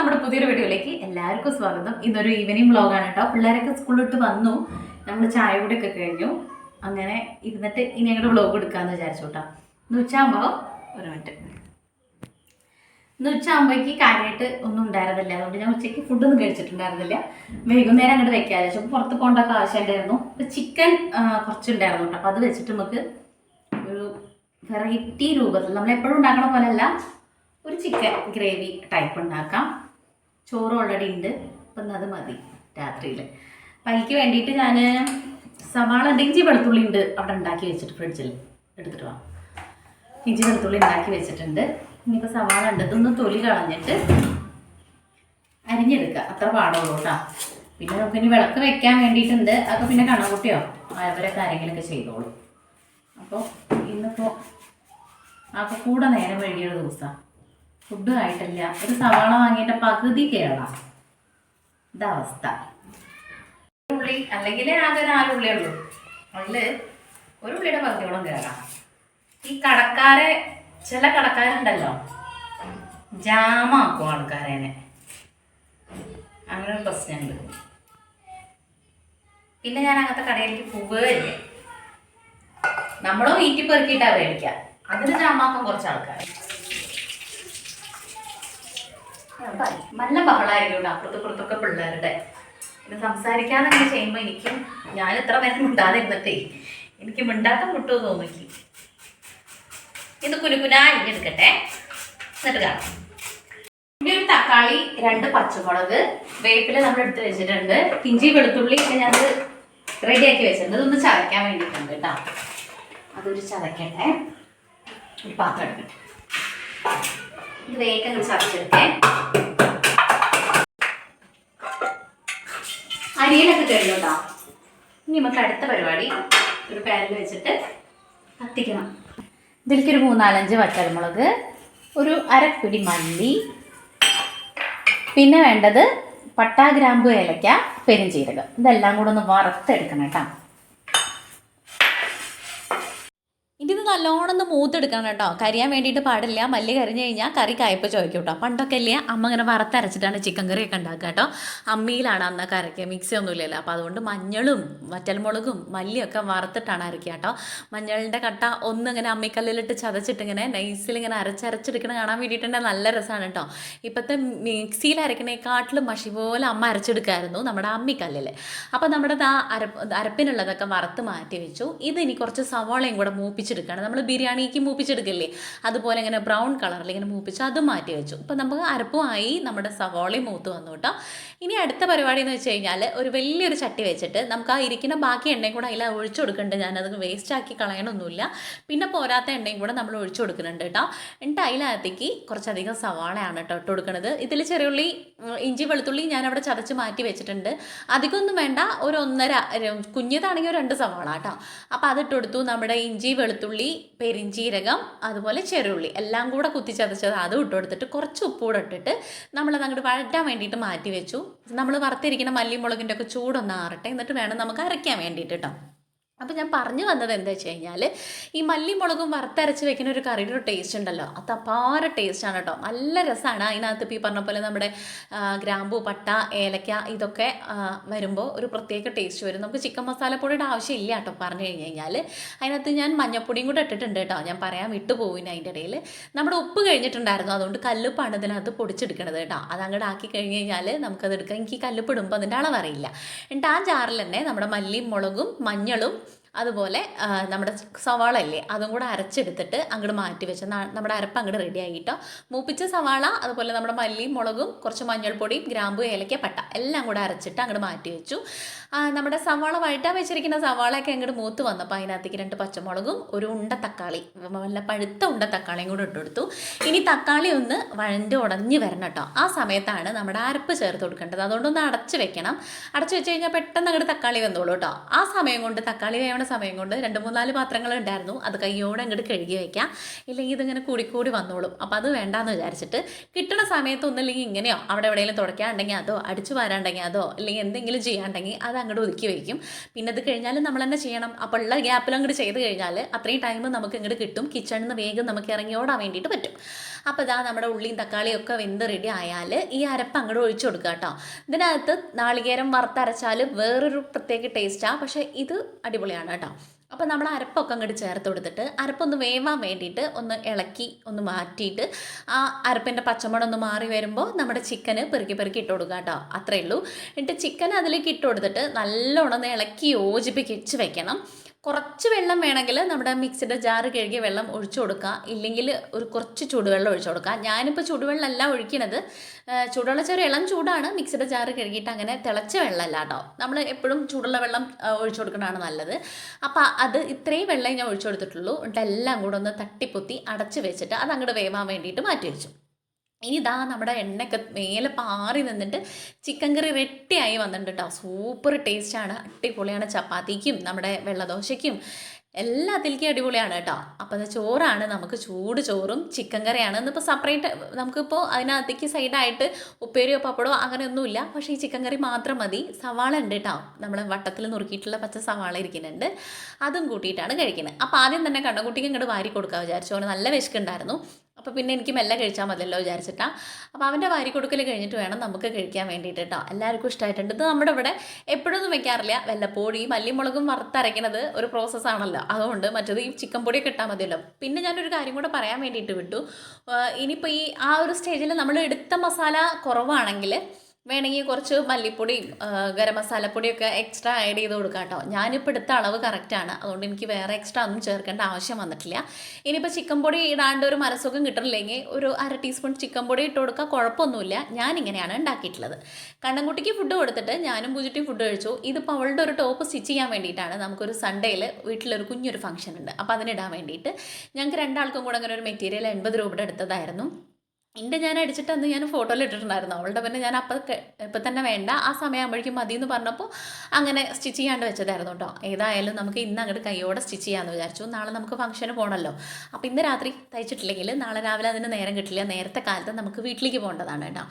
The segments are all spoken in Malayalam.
നമ്മുടെ പുതിയൊരു വീഡിയോയിലേക്ക് എല്ലാവർക്കും സ്വാഗതം. ഇന്നൊരു ഈവനിങ് വ്ളോഗാണ് കേട്ടോ. പിള്ളേരൊക്കെ സ്കൂളിലിട്ട് വന്നു, നമ്മൾ ചായ കൂടിയൊക്കെ കഴിഞ്ഞു. അങ്ങനെ ഇരുന്നിട്ട് ഇനി ഞങ്ങളുടെ വ്ളോഗ് എടുക്കാമെന്ന് വിചാരിച്ചു കേട്ടോ. ഇന്ന് ഉച്ചയാകുമ്പോൾ ഒരു മിനിറ്റ് ഇന്ന് ഉച്ചയാകുമ്പോഴേക്ക് കാര്യമായിട്ട് ഒന്നും ഉണ്ടായിരുന്നില്ല. അതുകൊണ്ട് ഞാൻ ഉച്ചയ്ക്ക് ഫുഡൊന്നും കഴിച്ചിട്ടുണ്ടായിരുന്നില്ല. വൈകുന്നേരം അങ്ങോട്ട് വെക്കാതെ വെച്ചു. പുറത്ത് പോകേണ്ടൊക്കെ ആവശ്യമുണ്ടായിരുന്നു. ചിക്കൻ കുറച്ചുണ്ടായിരുന്നു കേട്ടോ. അപ്പോൾ അത് വെച്ചിട്ട് നമുക്ക് ഒരു വെറൈറ്റി രൂപത്തിൽ നമ്മളെപ്പോഴും ഉണ്ടാക്കണ പോലെയല്ല, ഒരു ചിക്കൻ ഗ്രേവി ടൈപ്പ് ഉണ്ടാക്കാം. ചോറ് ഓൾറെഡി ഉണ്ട്, അപ്പം അത് മതി രാത്രിയിൽ. അപ്പം അതിലേക്ക് വേണ്ടിയിട്ട് ഞാൻ സവാള ഉണ്ട്, ഇഞ്ചി വെളുത്തുള്ളി ഉണ്ട് അവിടെ ഉണ്ടാക്കി വെച്ചിട്ട് ഫ്രിഡ്ജിൽ എടുത്തിട്ട് വാ. ഇഞ്ചി വെളുത്തുള്ളി ഉണ്ടാക്കി വെച്ചിട്ടുണ്ട്. ഇനിയിപ്പോൾ സവാള ഉണ്ട്, ഇതൊന്ന് തൊലി കളഞ്ഞിട്ട് അരിഞ്ഞെടുക്കുക, അത്ര പാടുള്ളൂ കേട്ടോ. പിന്നെ നമുക്ക് ഇനി വിളക്ക് വെക്കാൻ വേണ്ടിയിട്ടുണ്ട്, അതൊക്കെ പിന്നെ കണക്കുട്ടിയോ അവരൊക്കെ ആരെങ്കിലുമൊക്കെ ചെയ്തോളൂ. അപ്പോൾ ഇന്നിപ്പോൾ അപ്പോൾ കൂടെ നേരം വൈകിയൊരു ദിവസമാണ്, ഫുഡ് ആയിട്ടില്ല. ഒരു സവാള വാങ്ങിയിട്ട് പകുതി കേരളാം ഇതവസ്ഥ. ഉള്ളി അല്ലെങ്കിൽ ആകെ 4 ഉള്ളിയേ ഉള്ളൂ, അതിൽ ഒരു ഉള്ളിയുടെ പകുതിയോളം കേറാം. ഈ കടക്കാരെ ചില കടക്കാരുണ്ടല്ലോ, ജാമാക്കും ആൾക്കാരേനെ, അങ്ങനെ ഒരു പ്രശ്നമുണ്ട്. പിന്നെ ഞാൻ അങ്ങനത്തെ കടയിലേക്ക് പോവുകയില്ല. നമ്മളോ വീട്ടിൽ പെറുക്കിയിട്ടാണ് മേടിക്കുക, അതിന് ജാമാക്കാൻ കുറച്ച് ആൾക്കാർ. നല്ല ബഹളമായിരിക്കും അപ്പുറത്തൊക്കെ പിള്ളേരുടെ. ഇത് സംസാരിക്കാതെ അങ്ങനെ ചെയ്യുമ്പോൾ ഞാൻ ഇത്ര നേരം മിണ്ടാതിരുന്നിട്ടേ എനിക്ക് മിണ്ടാട്ടം കിട്ടുമെന്ന് തോന്നിക്ക്. ഇത് കുനുകുനാ അരിഞ്ഞെടുക്കട്ടെ, എന്നിട്ട് കാണാം. ഇവിടെ ഒരു തക്കാളി, 2 പച്ചമുളക്, വേപ്പില നമ്മൾ എടുത്ത് വെച്ചിട്ടുണ്ട്, ഇഞ്ചി വെളുത്തുള്ളി ഞാനത് റെഡിയാക്കി വെച്ചിട്ടുണ്ട്. ഇതൊന്ന് ചതയ്ക്കാൻ വേണ്ടിയിട്ടുണ്ട് കേട്ടോ. അതൊരു ചതയ്ക്കട്ടെ, ഒരു പാത്രം എടുക്കട്ടെ. ഇത് വേഗം ചതച്ചെടുക്കേ. അരിയിലൊക്കെ കഴിഞ്ഞു കേട്ടോ. ഇനി നമുക്ക് അടുത്ത പരിപാടി ഒരു പാനിൽ വെച്ചിട്ട് കത്തിക്കണം. ഇതിലേക്ക് ഒരു 3-4 വറ്റൽമുളക്, ഒരു അരപ്പിടി മല്ലി, പിന്നെ വേണ്ടത് പട്ട, ഗ്രാമ്പു, ഏലക്ക, പെരുംജീരകം. ഇതെല്ലാം കൂടെ ഒന്ന് വറുത്തെടുക്കണം കേട്ടോ. ഇതിന് നല്ലോണം ഒന്ന് മൂത്തെടുക്കണം കേട്ടോ, കരിയാൻ വേണ്ടിയിട്ട് പാടില്ല. മല്ലി കരിഞ്ഞു കഴിഞ്ഞാൽ കറി കയ്പ്പ് ചോദിക്കും കേട്ടോ. പണ്ടൊക്കെ അല്ലേ അമ്മ ഇങ്ങനെ വറുത്തരച്ചിട്ടാണ് ചിക്കൻ കറിയൊക്കെ ഉണ്ടാക്കുക കേട്ടോ. അമ്മിയിലാണ് അന്നൊക്കെ അരയ്ക്കുക, മിക്സി ഒന്നുമില്ലല്ലോ. അപ്പോൾ അതുകൊണ്ട് മഞ്ഞളും വറ്റൽമുളകും മല്ലിയൊക്കെ വറുത്തിട്ടാണ് അരയ്ക്കുക കേട്ടോ. മഞ്ഞളിൻ്റെ കട്ട ഒന്നിങ്ങനെ അമ്മിക്കല്ലിലിട്ട് ചതച്ചിട്ട് ഇങ്ങനെ നൈസിൽ ഇങ്ങനെ അരച്ചെടുക്കണ കാണാൻ വേണ്ടിയിട്ടുണ്ടെങ്കിൽ നല്ല രസമാണ് കേട്ടോ. ഇപ്പോഴത്തെ മിക്സിയിൽ അരക്കണേക്കാട്ടിലും മഷി പോലെ അമ്മ അരച്ചെടുക്കായിരുന്നു നമ്മുടെ അമ്മിക്കല്ലിൽ. അപ്പോൾ നമ്മുടെ അരപ്പിനുള്ളതൊക്കെ വറുത്ത് മാറ്റി വെച്ചു. ഇതിനി കുറച്ച് സവാളയും കൂടെ മൂപ്പിച്ചെടുക്കുകയാണ്. നമ്മൾ ബിരിയാണിക്ക് മൂപ്പിച്ചെടുക്കില്ലേ, അതുപോലെ ഇങ്ങനെ ബ്രൗൺ കളറിൽ ഇങ്ങനെ മൂപ്പിച്ച് അത് മാറ്റി വെച്ചു. ഇപ്പം നമുക്ക് അരപ്പുമായി നമ്മുടെ സവാളയും മൂത്ത് വന്നു കേട്ടോ. ഇനി അടുത്ത പരിപാടി എന്ന് വെച്ച് കഴിഞ്ഞാൽ ഒരു വലിയൊരു ചട്ടി വെച്ചിട്ട് നമുക്ക് ആ ഇരിക്കുന്ന ബാക്കി എണ്ണയും കൂടെ അതിൽ ഒഴിച്ചു കൊടുക്കുന്നുണ്ട്. ഞാനത് വേസ്റ്റ് ആക്കി കളയണമൊന്നുമില്ല. പിന്നെ പോരാത്ത എണ്ണയും കൂടെ നമ്മൾ ഒഴിച്ചു കൊടുക്കുന്നുണ്ട് കേട്ടോ. എന്നിട്ട് അതിനകത്തേക്ക് കുറച്ചധികം സവാളയാണ് കേട്ടോ ഇട്ട് കൊടുക്കുന്നത്. ഇതിൽ ചെറിയുള്ളി, ഇഞ്ചി വെളുത്തുള്ളി ഞാൻ അവിടെ ചതച്ച് മാറ്റി വെച്ചിട്ടുണ്ട്. അധികമൊന്നും വേണ്ട, ഒരു 1.5, കുഞ്ഞതാണെങ്കിൽ 2 സവാള കേട്ടോ. അപ്പോൾ അതിട്ട് കൊടുത്തു. നമ്മുടെ ഇഞ്ചി, വെളുത്തുള്ളി, പെരിഞ്ചീരകം, അതുപോലെ ചെറുള്ളി എല്ലാം കൂടെ കുത്തി ചതച്ചത് അതും ഇട്ട് കൊടുത്തിട്ട് കുറച്ച് ഉപ്പ് കൂടെ ഇട്ടിട്ട് നമ്മളത് അങ്ങോട്ട് വഴറ്റാൻ വേണ്ടിയിട്ട് മാറ്റി വെച്ചു. നമ്മൾ വറുത്തിരിക്കുന്ന മല്ലി മുളകിൻ്റെ ഒക്കെ ചൂടൊന്ന് ആറട്ടെ, എന്നിട്ട് വേണം നമുക്ക് അരയ്ക്കാൻ വേണ്ടിയിട്ട് കേട്ടോ. അപ്പോൾ ഞാൻ പറഞ്ഞു വന്നത് എന്താ വെച്ച് കഴിഞ്ഞാൽ, ഈ മല്ലി മുളകും വറുത്തരച്ച് വെക്കുന്ന ഒരു കറിയുടെ ഒരു ടേസ്റ്റ് ഉണ്ടല്ലോ, അത് അപാര ടേസ്റ്റാണ് കേട്ടോ. നല്ല രസമാണ്. അതിനകത്ത് ഇപ്പോൾ ഈ പറഞ്ഞ പോലെ നമ്മുടെ ഗ്രാമ്പു, പട്ട, ഏലക്ക ഇതൊക്കെ വരുമ്പോൾ ഒരു പ്രത്യേക ടേസ്റ്റ് വരും. നമുക്ക് ചിക്കൻ മസാലപ്പൊടിയുടെ ആവശ്യമില്ല കേട്ടോ പറഞ്ഞു കഴിഞ്ഞ് കഴിഞ്ഞാൽ. അതിനകത്ത് ഞാൻ മഞ്ഞപ്പൊടിയും കൂടെ ഇട്ടിട്ടുണ്ട് കേട്ടോ, ഞാൻ പറയാൻ വിട്ടുപോയിന് അതിൻ്റെ ഇടയിൽ. നമ്മുടെ ഉപ്പ് കഴിഞ്ഞിട്ടുണ്ടായിരുന്നു, അതുകൊണ്ട് കല്ലുപ്പാണ് ഇതിനകത്ത് പൊടിച്ചെടുക്കണത് കേട്ടോ. അത് അങ്ങോട്ട് ആക്കി കഴിഞ്ഞ് കഴിഞ്ഞാൽ നമുക്കത് എടുക്കാം. എനിക്ക് ഈ കല്ലുപ്പ് ഇടുമ്പോൾ അതിൻ്റെ അളവറിയില്ല. എന്നിട്ട് ആ ജാറിൽ തന്നെ നമ്മുടെ മല്ലിയും മുളകും മഞ്ഞളും അതുപോലെ നമ്മുടെ സവാള അല്ലേ അതും കൂടെ അരച്ചെടുത്തിട്ട് അങ്ങോട്ട് മാറ്റി വെച്ച നമ്മുടെ അരപ്പ് അങ്ങോട്ട് റെഡി ആയിട്ടോ. മൂപ്പിച്ച സവാള, അതുപോലെ നമ്മുടെ മല്ലിയും മുളകും കുറച്ച് മഞ്ഞൾപ്പൊടിയും ഗ്രാമ്പു, ഏലക്ക, പട്ട എല്ലാം കൂടെ അരച്ചിട്ട് അങ്ങോട്ട് മാറ്റി വെച്ചു. നമ്മുടെ സവാള വഴറ്റാൻ വെച്ചിരിക്കുന്ന സവാളയൊക്കെ അങ്ങോട്ട് മൂത്ത് വന്നപ്പോൾ അതിനകത്തേക്ക് 2 പച്ചമുളകും ഒരു ഉണ്ട തക്കാളി, നല്ല പഴുത്ത ഉണ്ട തക്കാളിയും കൂടെ ഇട്ട് കൊടുത്തു. ഇനി തക്കാളി ഒന്ന് വഴണ്ട് ഉടഞ്ഞ് വരണം കേട്ടോ. ആ സമയത്താണ് നമ്മുടെ അരപ്പ് ചേർത്ത് കൊടുക്കേണ്ടത്. അതുകൊണ്ടൊന്ന് അടച്ച് വെക്കണം. അടച്ച് വെച്ച് കഴിഞ്ഞാൽ പെട്ടെന്ന് അങ്ങോട്ട് തക്കാളി വെന്തോളൂ കേട്ടോ. ആ സമയം കൊണ്ട് തക്കാളി സമയം കൊണ്ട് 2-3-4 പാത്രങ്ങൾ ഉണ്ടായിരുന്നു, അത് കയ്യോടെ അങ്ങോട്ട് കഴുകി വയ്ക്കാം. ഇല്ലെങ്കിൽ ഇതിങ്ങനെ കൂടിക്കൂടി വന്നോളും. അപ്പോൾ അത് വേണ്ടാന്ന് വിചാരിച്ചിട്ട് കിട്ടുന്ന സമയത്ത് ഒന്നില്ലെങ്കിൽ ഇങ്ങനെയോ അവിടെ എവിടെയെങ്കിലും തുടയ്ക്കാനുണ്ടെങ്കിൽ അതോ അടിച്ചു വാരാണ്ടെങ്കിൽ അതോ അല്ലെങ്കിൽ എന്തെങ്കിലും ചെയ്യാണ്ടെങ്കിൽ അത് അങ്ങോട്ട് ഒതുക്കി വയ്ക്കും. പിന്നെ അത് കഴിഞ്ഞാൽ നമ്മൾ തന്നെ ചെയ്യണം. അപ്പോൾ ഉള്ള ഗ്യാപ്പിൽ അങ്ങോട്ട് ചെയ്ത് കഴിഞ്ഞാൽ അത്രയും ടൈം നമുക്ക് ഇങ്ങോട്ട് കിട്ടും. കിച്ചണിൽ നിന്ന് വേഗം നമുക്ക് ഇറങ്ങി ഓടാൻ വേണ്ടിയിട്ട് പറ്റും. അപ്പോൾ ഇതാ നമ്മുടെ ഉള്ളിയും തക്കാളിയും ഒക്കെ വെന്ത് റെഡി ആയാൽ ഈ അരപ്പ് അങ്ങോട്ട് ഒഴിച്ചു കൊടുക്കുക കേട്ടോ. ഇതിനകത്ത് നാളികേരം വറുത്തരച്ചാൽ വേറൊരു പ്രത്യേക ടേസ്റ്റാണ്, പക്ഷേ ഇത് അടിപൊളിയാണ് കേട്ടോ. അപ്പോൾ നമ്മൾ അരപ്പൊക്കെ അങ്ങോട്ട് ചേർത്ത് കൊടുത്തിട്ട് അരപ്പൊന്ന് വേവാൻ വേണ്ടിയിട്ട് ഒന്ന് ഇളക്കി ഒന്ന് മാറ്റിയിട്ട് ആ അരപ്പിൻ്റെ പച്ചമണം ഒന്ന് മാറി വരുമ്പോൾ നമ്മുടെ ചിക്കന് പെറുക്കി പെറുക്കി ഇട്ട് കൊടുക്കുക കേട്ടോ. അത്രയേ ഉള്ളൂ. എന്നിട്ട് ചിക്കൻ അതിലേക്ക് ഇട്ട് കൊടുത്തിട്ട് നല്ലോണം ഒന്ന് ഇളക്കി യോജിപ്പിച്ച് വെക്കണം. കുറച്ച് വെള്ളം വേണമെങ്കിൽ നമ്മുടെ മിക്സിയുടെ ജാറ് കഴുകിയ വെള്ളം ഒഴിച്ചു കൊടുക്കുക, ഇല്ലെങ്കിൽ ഒരു കുറച്ച് ചൂടുവെള്ളം ഒഴിച്ചു കൊടുക്കുക. ഞാനിപ്പോൾ ചൂടുവെള്ളമല്ല ഒഴിക്കണത്, ചൂടുവെള്ളം ചെറിയ ഇളം ചൂടാണ്, മിക്സിയുടെ ജാറ് കഴുകിയിട്ട് അങ്ങനെ തിളച്ച വെള്ളമല്ല കേട്ടോ. നമ്മൾ എപ്പോഴും ചൂടുള്ള വെള്ളം ഒഴിച്ചു കൊടുക്കുന്നതാണ് നല്ലത്. അപ്പോൾ അത് ഇത്രയും വെള്ളം ഞാൻ ഒഴിച്ചു കൊടുത്തിട്ടുള്ളൂ. എന്നിട്ട് എല്ലാം കൂടെ ഒന്ന് തട്ടിപ്പൊത്തി അടച്ച് വെച്ചിട്ട് അത് അങ്ങോട്ട് വേവാൻ വേണ്ടിയിട്ട് മാറ്റി വെച്ചു. ഇനി ഇതാ നമ്മുടെ എണ്ണയൊക്കെ മേലെ പാറി നിന്നിട്ട് ചിക്കൻ കറി റെഡിയായി വന്നിട്ടുണ്ട് കേട്ടോ. സൂപ്പർ ടേസ്റ്റാണ്, അടിപൊളിയാണ്. ചപ്പാത്തിക്കും നമ്മുടെ വെള്ളദോശയ്ക്കും എല്ലാത്തിലേക്കും അടിപൊളിയാണ് കേട്ടോ. അപ്പോൾ അത് ചോറാണ്, നമുക്ക് ചൂട് ചോറും ചിക്കൻ കറിയാണ്. ഇന്നിപ്പോൾ സെപ്പറേറ്റ് നമുക്കിപ്പോൾ അതിനകത്തേക്ക് സൈഡായിട്ട് ഉപ്പേരിയോ പപ്പടോ അങ്ങനെയൊന്നുമില്ല, പക്ഷേ ഈ ചിക്കൻ കറി മാത്രം മതി. സവാള ഉണ്ട് കേട്ടോ, നമ്മൾ വട്ടത്തിൽ നുറുക്കിയിട്ടുള്ള പച്ച സവാള ഇരിക്കുന്നുണ്ട്, അതും കൂട്ടിയിട്ടാണ് കഴിക്കുന്നത്. അപ്പോൾ ആദ്യം തന്നെ കണ്ണൻകുട്ടിക്ക് ഇങ്ങോട്ട് വാരി കൊടുക്കാൻ വിചാരിച്ചു. അവന് നല്ല വിശക്കുണ്ടായിരുന്നു. അപ്പോൾ പിന്നെ എനിക്ക് മെല്ലെ കഴിച്ചാൽ മതിയല്ലോ വിചാരിച്ചിട്ടാണ്. അപ്പോൾ അവൻ്റെ വാരി കൊടുക്കൽ കഴിഞ്ഞിട്ട് വേണം നമുക്ക് കഴിക്കാൻ വേണ്ടിയിട്ട് കേട്ടോ. എല്ലാവർക്കും ഇഷ്ടമായിട്ടുണ്ട്. ഇത് നമ്മുടെ ഇവിടെ എപ്പോഴൊന്നും വെക്കാറില്ല, വല്ലപ്പോഴും ഈ മല്ലിമുളകും വറുത്തരയ്ക്കുന്നത് ഒരു പ്രോസസ്സാണല്ലോ, അതുകൊണ്ട് മറ്റേത് ഈ ചിക്കൻ പൊടിയൊക്കെ ഇട്ടാൽ മതിയല്ലോ. പിന്നെ ഞാനൊരു കാര്യം കൂടെ പറയാൻ വേണ്ടിയിട്ട് വിട്ടു. ഇനിയിപ്പോൾ ഈ ആ ഒരു സ്റ്റേജിൽ നമ്മൾ എടുത്ത മസാല കുറവാണെങ്കിൽ വേണമെങ്കിൽ കുറച്ച് മല്ലിപ്പൊടിയും ഗരം മസാലപ്പൊടിയൊക്കെ എക്സ്ട്രാ ആഡ് ചെയ്ത് കൊടുക്കാം കേട്ടോ. ഞാനിപ്പോൾ എടുത്ത അളവ് കറക്റ്റാണ്, അതുകൊണ്ട് എനിക്ക് വേറെ എക്സ്ട്രാ ഒന്നും ചേർക്കേണ്ട ആവശ്യം വന്നിട്ടില്ല. ഇനിയിപ്പോൾ ചിക്കൻ പൊടി ഇടാണ്ട് ഒരു മനസ്സുഖം കിട്ടണില്ലെങ്കിൽ ഒരു 1/2 ടീസ്പൂൺ ചിക്കൻ പൊടി ഇട്ട് കൊടുക്കുക, കുഴപ്പമൊന്നുമില്ല. ഞാനിങ്ങനെയാണ് ഉണ്ടാക്കിയിട്ടുള്ളത്. കണ്ണൻകുട്ടിക്ക് ഫുഡ് കൊടുത്തിട്ട് ഞാനും പൂജിട്ടിയും ഫുഡ് കഴിച്ചു. ഇതിപ്പോൾ അവളുടെ ഒരു ടോപ്പ് സ്റ്റിച്ച് ചെയ്യാൻ വേണ്ടിയിട്ടാണ്. നമുക്കൊരു സൺഡേയിൽ വീട്ടിലൊരു കുഞ്ഞൊരു ഫംഗ്ഷൻ ഉണ്ട്, അപ്പോൾ അതിനിടാൻ വേണ്ടിയിട്ട് ഞങ്ങൾക്ക് രണ്ടാൾക്കും കൂടെ അങ്ങനെ ഒരു മെറ്റീരിയൽ 80 രൂപയുടെ എടുത്തതായിരുന്നു. എൻ്റെ ഞാൻ അടിച്ചിട്ട് അന്ന് ഞാൻ ഫോട്ടോയിൽ ഇട്ടിട്ടുണ്ടായിരുന്നു. അവളുടെ പിന്നെ ഞാൻ ഇപ്പം തന്നെ വേണ്ട, ആ സമയമാകുമ്പോഴേക്കും മതി എന്ന് പറഞ്ഞപ്പോൾ അങ്ങനെ സ്റ്റിച്ച് ചെയ്യാണ്ട് വെച്ചതായിരുന്നു കേട്ടോ. ഏതായാലും നമുക്ക് ഇന്ന് അങ്ങോട്ട് കൈയോടെ സ്റ്റിച്ച് ചെയ്യാമെന്ന് വിചാരിച്ചു. നാളെ നമുക്ക് ഫംഗ്ഷന് പോകണമല്ലോ. അപ്പോൾ ഇന്ന് രാത്രി തയ്ച്ചിട്ടില്ലെങ്കിൽ നാളെ രാവിലെ അതിന് നേരം കിട്ടില്ല, നേരത്തെ കാലത്ത് നമുക്ക് വീട്ടിലേക്ക് പോകേണ്ടതാണ് കേട്ടോ.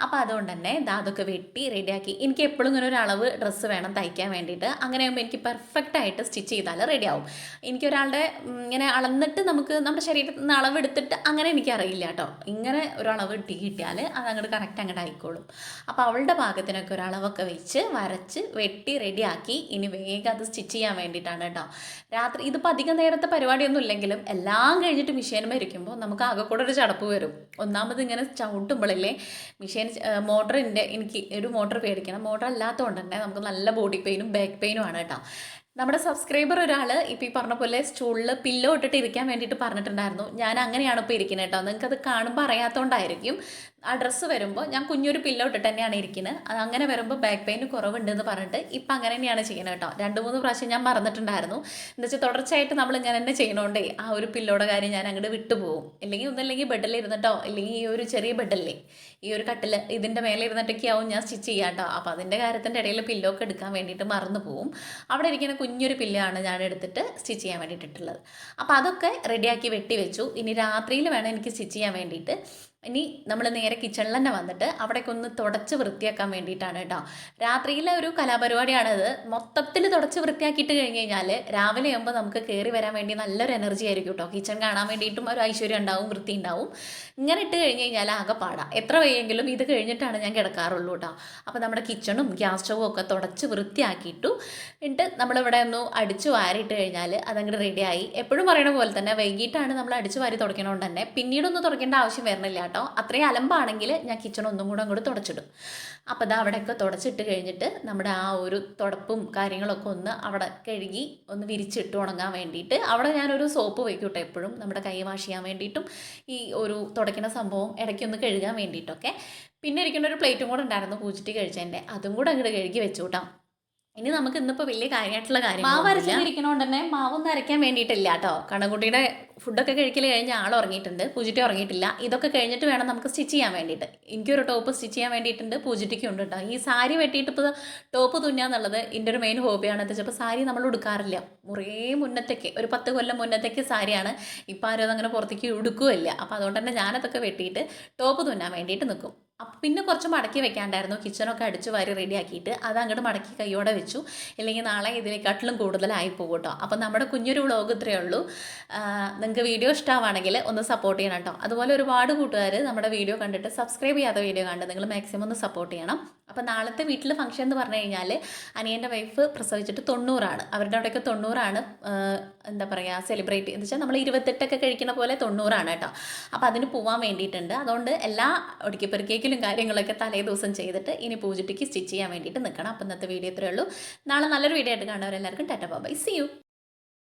അപ്പോൾ അതുകൊണ്ട് തന്നെ അതൊക്കെ വെട്ടി റെഡിയാക്കി. എനിക്ക് എപ്പോഴും ഇങ്ങനെ ഒരു അളവ് ഡ്രസ്സ് വേണം തയ്ക്കാൻ വേണ്ടിയിട്ട്. അങ്ങനെ ആകുമ്പോൾ എനിക്ക് പെർഫെക്റ്റായിട്ട് സ്റ്റിച്ച് ചെയ്താൽ റെഡിയാവും. എനിക്കൊരാളുടെ ഇങ്ങനെ അളന്നിട്ട് നമുക്ക് നമ്മുടെ ശരീരത്തിൽ നിന്ന് അളവെടുത്തിട്ട് അങ്ങനെ എനിക്കറിയില്ല കേട്ടോ. ഇങ്ങനെ ഒരളവ് കിട്ടിയാൽ അത് അങ്ങോട്ട് കറക്റ്റ് അങ്ങോട്ട് ആയിക്കോളും. അപ്പോൾ അവളുടെ പാകത്തിനൊക്കെ ഒരളവൊക്കെ വെച്ച് വരച്ച് വെട്ടി റെഡിയാക്കി ഇനി വേഗം അത് സ്റ്റിച്ച് ചെയ്യാൻ വേണ്ടിയിട്ടാണ് കേട്ടോ. രാത്രി ഇതിപ്പോൾ അധികം നേരത്തെ പരിപാടിയൊന്നും ഇല്ലെങ്കിലും എല്ലാം കഴിഞ്ഞിട്ട് മിഷീൻ ഇരിക്കുമ്പോൾ നമുക്ക് ആകെ കൂടെ ഒരു ചടപ്പ് വരും. ഒന്നാമത് ഇങ്ങനെ ചവിട്ടുമ്പോഴല്ലേ മിഷീൻ മോട്ടറിൻ്റെ എനിക്ക് ഒരു മോട്ടർ പേടിക്കണം. മോട്ടർ അല്ലാത്തതുകൊണ്ട് തന്നെ നമുക്ക് നല്ല ബോഡി പെയിനും ബാക്ക് പെയിനും ആണ് കേട്ടോ. നമ്മുടെ സബ്സ്ക്രൈബർ ഒരാൾ ഇപ്പോൾ ഈ പറഞ്ഞ പോലെ സ്റ്റൂളിൽ പില്ലോ ഇട്ടിട്ട് ഇരിക്കാൻ വേണ്ടിയിട്ട് പറഞ്ഞിട്ടുണ്ടായിരുന്നു. ഞാൻ അങ്ങനെയാണ് ഇപ്പോൾ ഇരിക്കുന്നത് കേട്ടോ. നിങ്ങൾക്കത് കാണുമ്പോൾ അറിയാത്തതുകൊണ്ടായിരിക്കും. ആ ഡ്രസ്സ് വരുമ്പോൾ ഞാൻ കുഞ്ഞൊരു പില്ലോ ഇട്ടിട്ട് തന്നെയാണ് ഇരിക്കുന്നത്. അത് അങ്ങനെ വരുമ്പോൾ ബാക്ക് പെയിൻ കുറവുണ്ടെന്ന് പറഞ്ഞിട്ട് ഇപ്പം അങ്ങനെ തന്നെയാണ് ചെയ്യുന്നത് കേട്ടോ. 2-3 പ്രാവശ്യം ഞാൻ മറന്നിട്ടുണ്ടായിരുന്നു. എന്താ വെച്ചാൽ തുടർച്ചയായിട്ട് നമ്മൾ ഇങ്ങനെ തന്നെ ചെയ്യണോണ്ടേ ആ ഒരു പില്ലോയുടെ കാര്യം ഞാൻ അങ്ങോട്ട് വിട്ടുപോകും. ഒന്നല്ലെങ്കിൽ ബെഡിൽ ഇരുന്നിട്ടോ, അല്ലെങ്കിൽ ഈ ഒരു ചെറിയ ബെഡല്ലേ, ഈ ഒരു കട്ടിൽ ഇതിൻ്റെ മേലെ ഇരുന്നിട്ടൊക്കെ ആവും ഞാൻ സ്റ്റിച്ച് ചെയ്യാം കേട്ടോ. അപ്പോൾ അതിൻ്റെ കാര്യത്തിൻ്റെ ഇടയിൽ പില്ലോ ഒക്കെ എടുക്കാൻ വേണ്ടിയിട്ട് മറന്നു പോവും. അവിടെ ഇരിക്കുന്ന കുഞ്ഞൊരു പില്ലാണ് ഞാൻ എടുത്തിട്ട് സ്റ്റിച്ച് ചെയ്യാൻ വേണ്ടിയിട്ടുള്ളത്. അപ്പോൾ അതൊക്കെ റെഡിയാക്കി വെട്ടി വെച്ചു. ഇനി രാത്രിയിൽ വേണം എനിക്ക് സ്റ്റിച്ച് ചെയ്യാൻ വേണ്ടിയിട്ട്. ഇനി നമ്മൾ നേരെ കിച്ചണിൽ തന്നെ വന്നിട്ട് അവിടേക്ക് ഒന്ന് തുടച്ച് വൃത്തിയാക്കാൻ വേണ്ടിയിട്ടാണ് കേട്ടോ. രാത്രിയിലെ ഒരു കലാപരിപാടിയാണത്. മൊത്തത്തിൽ തുടച്ച് വൃത്തിയാക്കിയിട്ട് കഴിഞ്ഞ് കഴിഞ്ഞാൽ രാവിലെ ആകുമ്പോൾ നമുക്ക് കയറി വരാൻ വേണ്ടി നല്ലൊരു എനർജി ആയിരിക്കും കേട്ടോ. കിച്ചൺ കാണാൻ വേണ്ടിയിട്ടും ഒരു ഐശ്വര്യം ഉണ്ടാവും, വൃത്തി ഉണ്ടാവും. ഇങ്ങനെ ഇട്ട് കഴിഞ്ഞ് കഴിഞ്ഞാൽ ആകെ പാടാം. എത്ര വയ്യെങ്കിലും ഇത് കഴിഞ്ഞിട്ടാണ് ഞാൻ കിടക്കാറുള്ളൂ കേട്ടോ. അപ്പോൾ നമ്മുടെ കിച്ചണും ഗ്യാസ് സ്റ്റവും ഒക്കെ തുടച്ച് വൃത്തിയാക്കിയിട്ടു എന്നിട്ട് നമ്മളിവിടെ ഒന്ന് അടിച്ചു വാരിയിട്ട് കഴിഞ്ഞാൽ അതങ്ങോട്ട് റെഡിയായി. എപ്പോഴും പറയണ പോലെ തന്നെ വൈകിട്ടാണ് നമ്മൾ അടിച്ചു വാരി തുടയ്ക്കണോണ്ട് തന്നെ പിന്നീടൊന്നും തുടയ്ക്കേണ്ട ആവശ്യം വരുന്നില്ല കേട്ടോ. അത്രയും അലമ്പാണെങ്കിൽ ഞാൻ കിച്ചൺ ഒന്നും കൂടെ അങ്ങോട്ട് തുടച്ചിടും. അപ്പോൾ അത് അവിടെയൊക്കെ തുടച്ചിട്ട് കഴിഞ്ഞിട്ട് നമ്മുടെ ആ ഒരു തുടപ്പും കാര്യങ്ങളൊക്കെ ഒന്ന് അവിടെ കഴുകി ഒന്ന് വിരിച്ചിട്ട് ഉണങ്ങാൻ വേണ്ടിയിട്ട് അവിടെ ഞാനൊരു സോപ്പ് വയ്ക്കൂട്ടെ എപ്പോഴും നമ്മുടെ കൈ വാഷ് ചെയ്യാൻ വേണ്ടിയിട്ടും ഈ ഒരു തുടയ്ക്കുന്ന സംഭവം ഇടയ്ക്കൊന്ന് കഴുകാൻ വേണ്ടിയിട്ടൊക്കെ. പിന്നെ ഇരിക്കുന്ന ഒരു പ്ലേറ്റും കൂടെ ഉണ്ടായിരുന്നു പൂജിറ്റി കഴിച്ചതിൻ്റെ, അതും കൂടെ അങ്ങോട്ട് കഴുകി വെച്ചു കേട്ടോ. ഇനി നമുക്ക് ഇന്നിപ്പോൾ വലിയ കാര്യമായിട്ടുള്ള കാര്യം മാവ് അരച്ചിരിക്കണോണ്ട് തന്നെ മാവൊന്നും അരയ്ക്കാൻ വേണ്ടിയിട്ടില്ല കേട്ടോ. കണ്ണൻകുട്ടിയുടെ ഫുഡൊക്കെ കഴിക്കൽ കഴിഞ്ഞ് ആൾ ഉറങ്ങിയിട്ടുണ്ട്, പൂജിറ്റി ഉറങ്ങിയിട്ടില്ല. ഇതൊക്കെ കഴിഞ്ഞിട്ട് വേണം നമുക്ക് സ്റ്റിച്ച് ചെയ്യാൻ വേണ്ടിയിട്ട്. എനിക്കൊരു ടോപ്പ് സ്റ്റിച്ച് ചെയ്യാൻ വേണ്ടിയിട്ടുണ്ട്, പൂജിറ്റിക്കും ഉണ്ട് കേട്ടോ. ഈ സാരി വെട്ടിയിട്ട് ഇപ്പോൾ ടോപ്പ് തുന്നാന്നുള്ളത് എൻ്റെ ഒരു മെയിൻ ഹോബിയാണ്. എന്താ വെച്ചാൽ സാരി നമ്മൾ ഉടുക്കാറില്ല. കുറേ മുന്നത്തേക്ക് ഒരു 10 കൊല്ലം മുന്നത്തേക്ക് സാരിയാണ്. ഇപ്പോൾ ആരും അതങ്ങനെ പുറത്തേക്ക് ഉടുക്കുകയില്ല. അപ്പോൾ അതുകൊണ്ട് തന്നെ ഞാനതൊക്കെ വെട്ടിയിട്ട് ടോപ്പ് തുന്നാൻ വേണ്ടിയിട്ട് നിൽക്കും. അപ്പം പിന്നെ കുറച്ച് മടക്കി വെക്കാണ്ടായിരുന്നു. കിച്ചണൊക്കെ അടിച്ച് വാരി റെഡിയാക്കിയിട്ട് അത് അങ്ങോട്ട് മടക്കി കൈയോടെ വെച്ചു. ഇല്ലെങ്കിൽ നാളെ ഇതിനെക്കാട്ടിലും കൂടുതലായി പോകും കേട്ടോ. അപ്പം നമ്മുടെ കുഞ്ഞൊരു വ്ളോഗ് ഇത്രയേ ഉള്ളൂ. നിങ്ങൾക്ക് വീഡിയോ ഇഷ്ടമാണെങ്കിൽ ഒന്ന് സപ്പോർട്ട് ചെയ്യണം കേട്ടോ. അതുപോലെ ഒരുപാട് കൂട്ടുകാർ നമ്മുടെ വീഡിയോ കണ്ടിട്ട് സബ്സ്ക്രൈബ് ചെയ്യാത്ത വീഡിയോ കണ്ട് നിങ്ങൾ മാക്സിമം ഒന്ന് സപ്പോർട്ട് ചെയ്യണം. അപ്പം നാളത്തെ വീട്ടിൽ ഫംഗ്ഷൻ എന്ന് പറഞ്ഞു കഴിഞ്ഞാൽ അനിയൻ്റെ വൈഫ് പ്രസവിച്ചിട്ട് 90 അവരുടെ അവിടെയൊക്കെ 90 എന്താ പറയുക സെലിബ്രേറ്റ് എന്ന് വെച്ചാൽ നമ്മൾ 28 കഴിക്കുന്ന പോലെ 90 കേട്ടോ. അപ്പോൾ അതിന് പോകാൻ വേണ്ടിയിട്ടുണ്ട്. അതുകൊണ്ട് എല്ലാ ഒടുക്കിപ്പെറുക്കേക്കിലും കാര്യങ്ങളൊക്കെ തലേ ദിവസം ചെയ്തിട്ട് ഇനി പൂജയ്ക്ക് സ്റ്റിച്ച് ചെയ്യാൻ വേണ്ടിയിട്ട് നിൽക്കണം. അപ്പം ഇന്നത്തെ വീഡിയോ ഇത്രയേ ഉള്ളൂ. നാളെ നല്ലൊരു വീഡിയോ ആയിട്ട് കാണുന്നവരെല്ലാവർക്കും ടാറ്റ ബൈ, സീ യു.